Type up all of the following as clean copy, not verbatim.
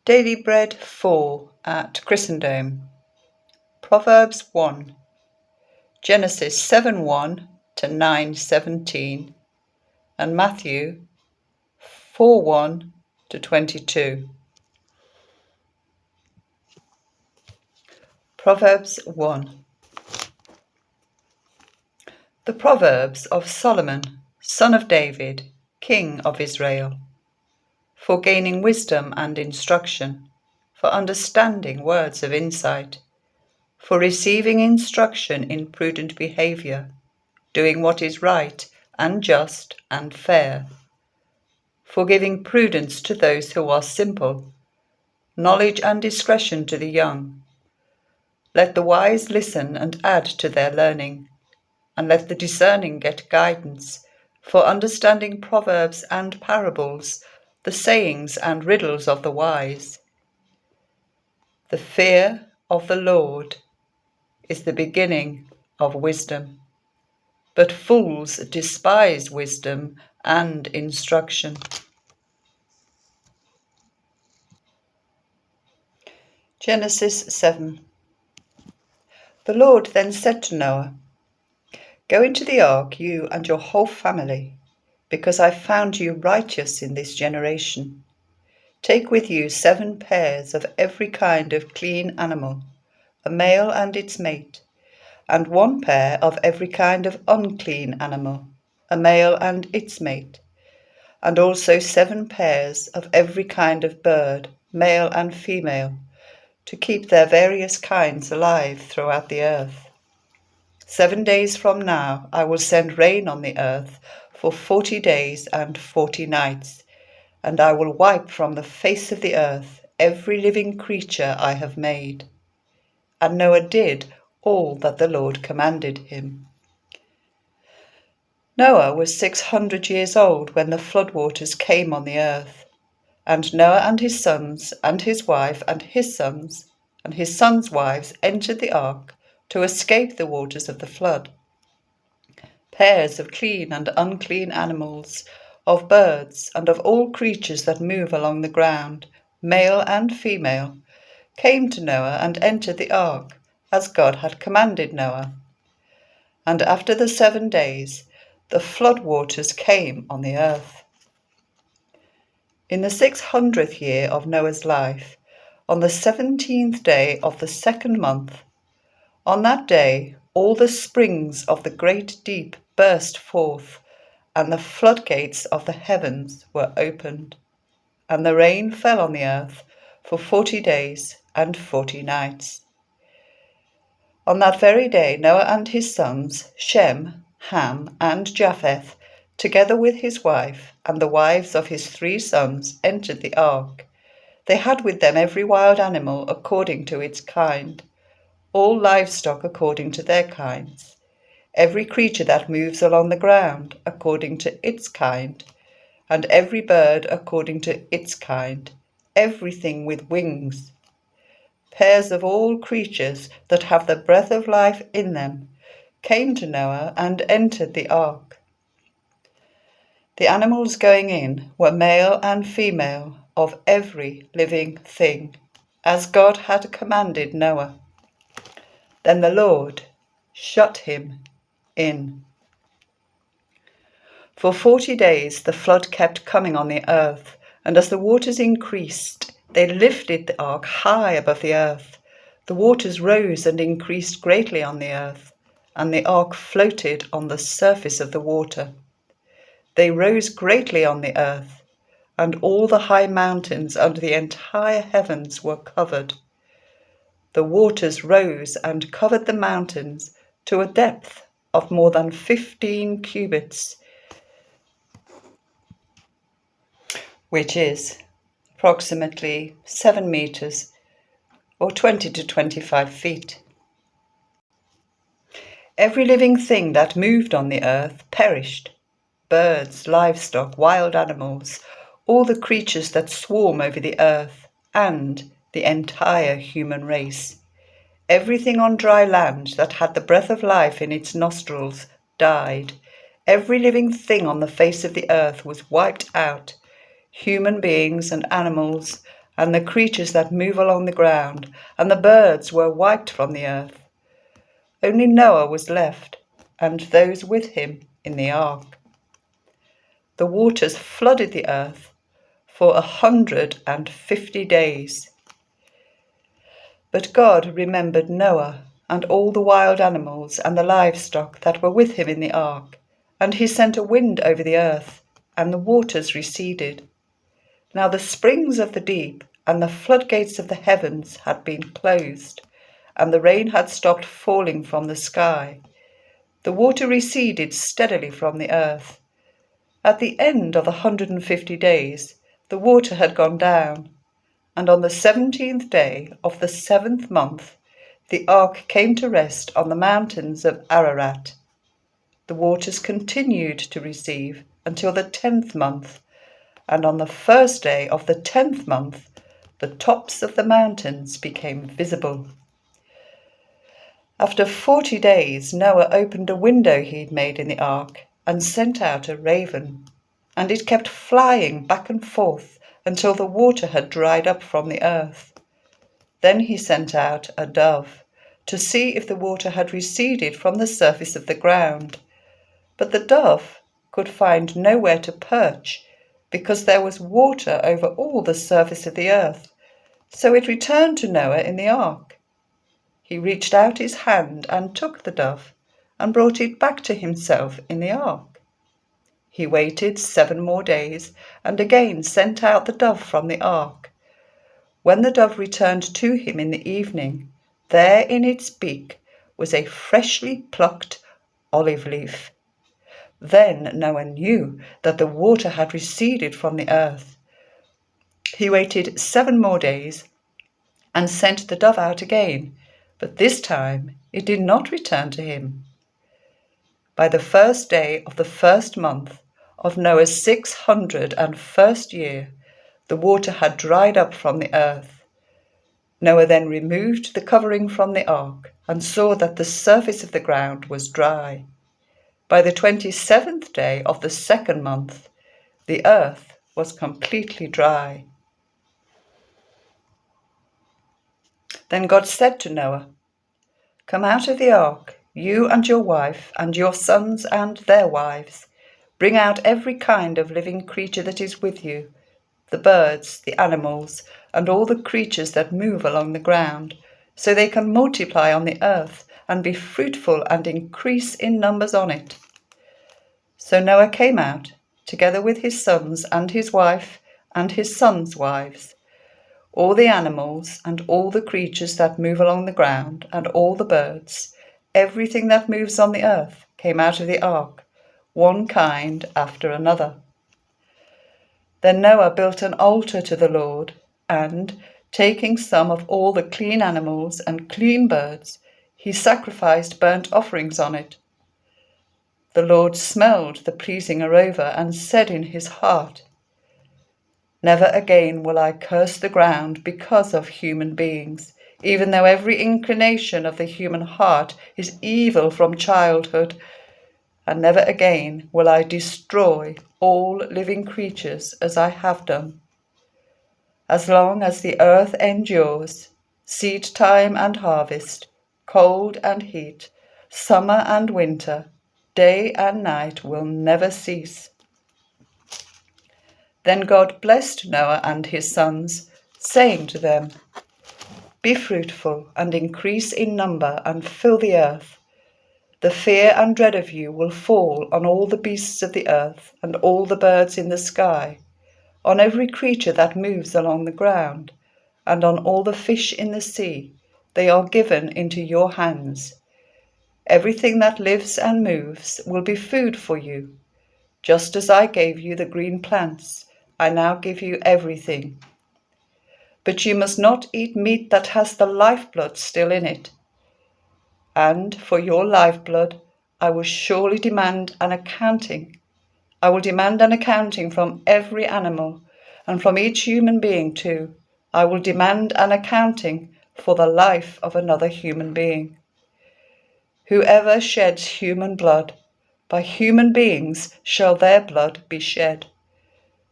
Daily Bread 4 at Christendom. Proverbs 1. Genesis 7:1 to 9:17 and Matthew 4:1 to 22. Proverbs 1. The Proverbs of Solomon, son of David, king of Israel, for gaining wisdom and instruction, for understanding words of insight, for receiving instruction in prudent behavior, doing what is right and just and fair, for giving prudence to those who are simple, knowledge and discretion to the young. Let the wise listen and add to their learning, and let the discerning get guidance, for understanding proverbs and parables, the sayings and riddles of the wise. The fear of the Lord is the beginning of wisdom, but fools despise wisdom and instruction. Genesis 7. The Lord then said to Noah, "Go into the ark, you and your whole family, because I found you righteous in this generation. Take with you 7 pairs of every kind of clean animal, a male and its mate, and 1 pair of every kind of unclean animal, a male and its mate, and also 7 pairs of every kind of bird, male and female, to keep their various kinds alive throughout the earth. 7 days from now I will send rain on the earth for 40 days and 40 nights, and I will wipe from the face of the earth every living creature I have made." And Noah did all that the Lord commanded him. Noah was 600 years old when the floodwaters came on the earth, and Noah and his sons and his wife and his sons and his sons' wives entered the ark to escape the waters of the flood. Pairs of clean and unclean animals, of birds and of all creatures that move along the ground, male and female, came to Noah and entered the ark, as God had commanded Noah. And after the 7 days, the flood waters came on the earth. In the 600th year of Noah's life, on the 17th day of the 2nd month, on that day all the springs of the great deep burst forth, and the floodgates of the heavens were opened, and the rain fell on the earth for 40 days and 40 nights. On that very day Noah and his sons, Shem, Ham, and Japheth, together with his wife and the wives of his 3 sons, entered the ark. They had with them every wild animal according to its kind, all livestock according to their kinds, every creature that moves along the ground according to its kind, and every bird according to its kind, everything with wings. Pairs of all creatures that have the breath of life in them came to Noah and entered the ark. The animals going in were male and female of every living thing, as God had commanded Noah. Then the Lord shut him in. For 40 days the flood kept coming on the earth, and as the waters increased, they lifted the ark high above the earth. The waters rose and increased greatly on the earth, and the ark floated on the surface of the water. They rose greatly on the earth, and all the high mountains under the entire heavens were covered. The waters rose and covered the mountains to a depth of more than 15 cubits, which is approximately 7 meters or 20 to 25 feet. Every living thing that moved on the earth perished: birds, livestock, wild animals, all the creatures that swarm over the earth, and the entire human race. Everything on dry land that had the breath of life in its nostrils died. Every living thing on the face of the earth was wiped out, human beings and animals and the creatures that move along the ground, and the birds were wiped from the earth. Only Noah was left, and those with him in the ark. The waters flooded the earth for 150 days. But God remembered Noah and all the wild animals and the livestock that were with him in the ark, and he sent a wind over the earth, and the waters receded. Now the springs of the deep and the floodgates of the heavens had been closed, and the rain had stopped falling from the sky. The water receded steadily from the earth. At the end of the 150 days, the water had gone down, and on the 17th day of the 7th month, the ark came to rest on the mountains of Ararat. The waters continued to recede until the 10th month, and on the first day of the 10th month, the tops of the mountains became visible. After 40 days, Noah opened a window he had made in the ark and sent out a raven, and it kept flying back and forth until the water had dried up from the earth. Then he sent out a dove to see if the water had receded from the surface of the ground. But the dove could find nowhere to perch, because there was water over all the surface of the earth. So it returned to Noah in the ark. He reached out his hand and took the dove and brought it back to himself in the ark. He waited 7 more days and again sent out the dove from the ark. When the dove returned to him in the evening, there in its beak was a freshly plucked olive leaf. Then Noah knew that the water had receded from the earth. He waited 7 more days and sent the dove out again, but this time it did not return to him. By the first day of the 1st month of Noah's 601st year, the water had dried up from the earth. Noah then removed the covering from the ark and saw that the surface of the ground was dry. By the 27th day of the 2nd month, the earth was completely dry. Then God said to Noah, "Come out of the ark, you and your wife and your sons and their wives. Bring out every kind of living creature that is with you, the birds, the animals, and all the creatures that move along the ground, so they can multiply on the earth and be fruitful and increase in numbers on it." So Noah came out, together with his sons and his wife and his sons' wives. All the animals and all the creatures that move along the ground and all the birds, everything that moves on the earth, came out of the ark, one kind after another. Then Noah built an altar to the Lord, and, taking some of all the clean animals and clean birds, he sacrificed burnt offerings on it. The Lord smelled the pleasing aroma and said in his heart, "Never again will I curse the ground because of human beings, even though every inclination of the human heart is evil from childhood. And never again will I destroy all living creatures as I have done. As long as the earth endures, seed time and harvest, cold and heat, summer and winter, day and night will never cease." Then God blessed Noah and his sons, saying to them, "Be fruitful and increase in number and fill the earth. The fear and dread of you will fall on all the beasts of the earth and all the birds in the sky, on every creature that moves along the ground, and on all the fish in the sea. They are given into your hands. Everything that lives and moves will be food for you. Just as I gave you the green plants, I now give you everything. But you must not eat meat that has the lifeblood still in it. And for your lifeblood, I will surely demand an accounting. I will demand an accounting from every animal, and from each human being too. I will demand an accounting for the life of another human being. Whoever sheds human blood, by human beings shall their blood be shed.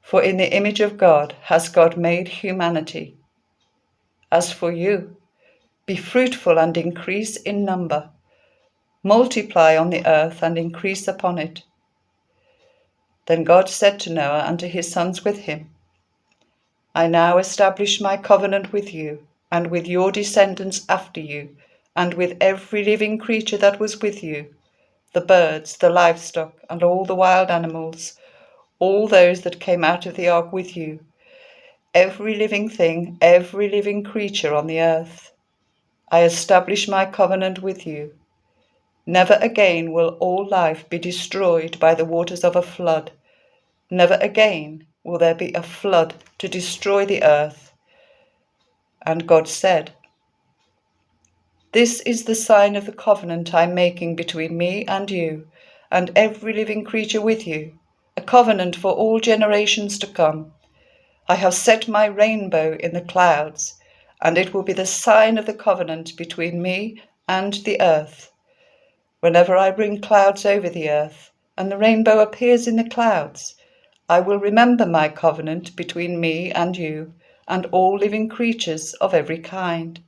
For in the image of God has God made humanity. As for you, be fruitful and increase in number. Multiply on the earth and increase upon it." Then God said to Noah and to his sons with him, "I now establish my covenant with you and with your descendants after you, and with every living creature that was with you, the birds, the livestock, and all the wild animals, all those that came out of the ark with you, every living thing, every living creature on the earth. I establish my covenant with you. Never again will all life be destroyed by the waters of a flood. Never again will there be a flood to destroy the earth." And God said, "This is the sign of the covenant I am making between me and you, and every living creature with you, a covenant for all generations to come. I have set my rainbow in the clouds, and it will be the sign of the covenant between me and the earth. Whenever I bring clouds over the earth, and the rainbow appears in the clouds, I will remember my covenant between me and you and all living creatures of every kind.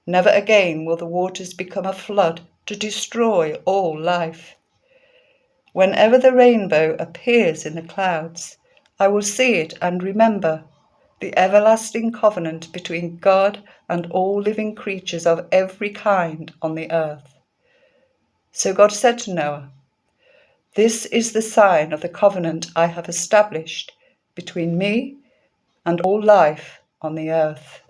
Never again will the waters become a flood to destroy all life. Whenever the rainbow appears in the clouds, I will see it and remember the everlasting covenant between God and all living creatures of every kind on the earth." So God said to Noah, "This is the sign of the covenant I have established between me and all life on the earth."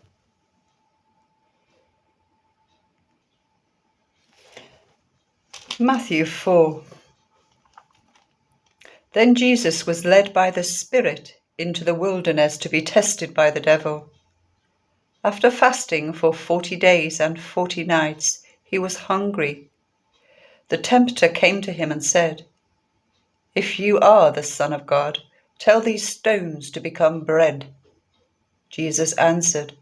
Matthew 4. Then Jesus was led by the Spirit into the wilderness to be tested by the devil. After fasting for 40 days and 40 nights, he was hungry. The tempter came to him and said, "If you are the Son of God, tell these stones to become bread." Jesus answered,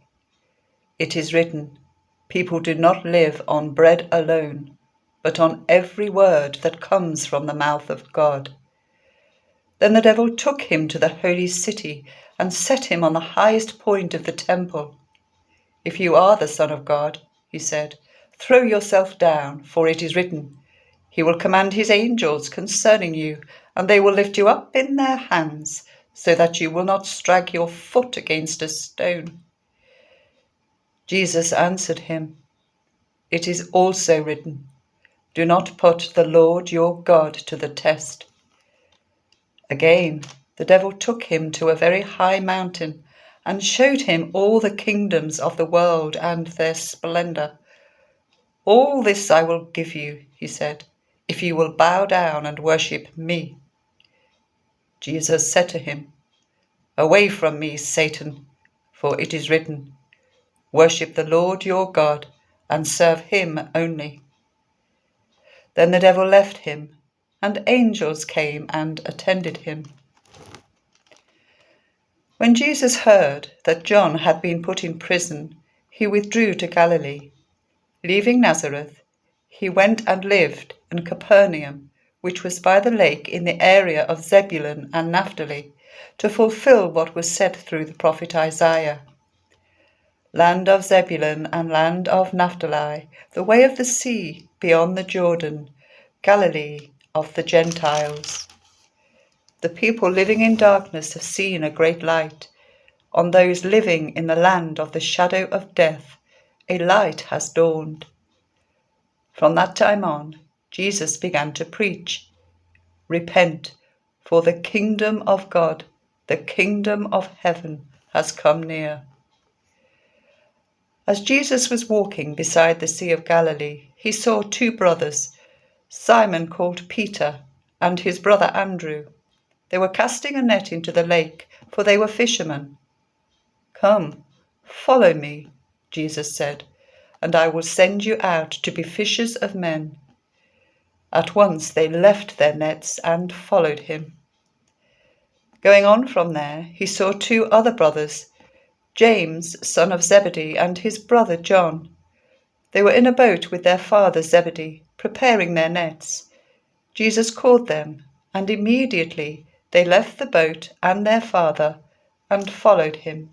"It is written, people do not live on bread alone, but on every word that comes from the mouth of God." Then the devil took him to the holy city and set him on the highest point of the temple. "If you are the Son of God," he said, "throw yourself down, for it is written, He will command His angels concerning you, and they will lift you up in their hands, so that you will not strike your foot against a stone." Jesus answered him, "It is also written, do not put the Lord your God to the test." Again, the devil took him to a very high mountain and showed him all the kingdoms of the world and their splendor. "All this I will give you," he said, "if you will bow down and worship me." Jesus said to him, "Away from me, Satan, for it is written, worship the Lord your God and serve him only." Then the devil left him, and angels came and attended him. When Jesus heard that John had been put in prison, he withdrew to Galilee. Leaving Nazareth, he went and lived in Capernaum, which was by the lake in the area of Zebulun and Naphtali, to fulfill what was said through the prophet Isaiah. "Land of Zebulun and land of Naphtali, the way of the sea beyond the Jordan, Galilee of the Gentiles. The people living in darkness have seen a great light. On those living in the land of the shadow of death, a light has dawned." From that time on, Jesus began to preach, "Repent, for the kingdom of God, the kingdom of heaven, has come near." As Jesus was walking beside the Sea of Galilee, he saw two brothers, Simon called Peter and his brother Andrew. They were casting a net into the lake, for they were fishermen. "Come, follow me," Jesus said, "and I will send you out to be fishers of men." At once they left their nets and followed him. Going on from there, he saw two other brothers, James, son of Zebedee, and his brother John. They were in a boat with their father Zebedee, preparing their nets. Jesus called them, and immediately they left the boat and their father and followed him.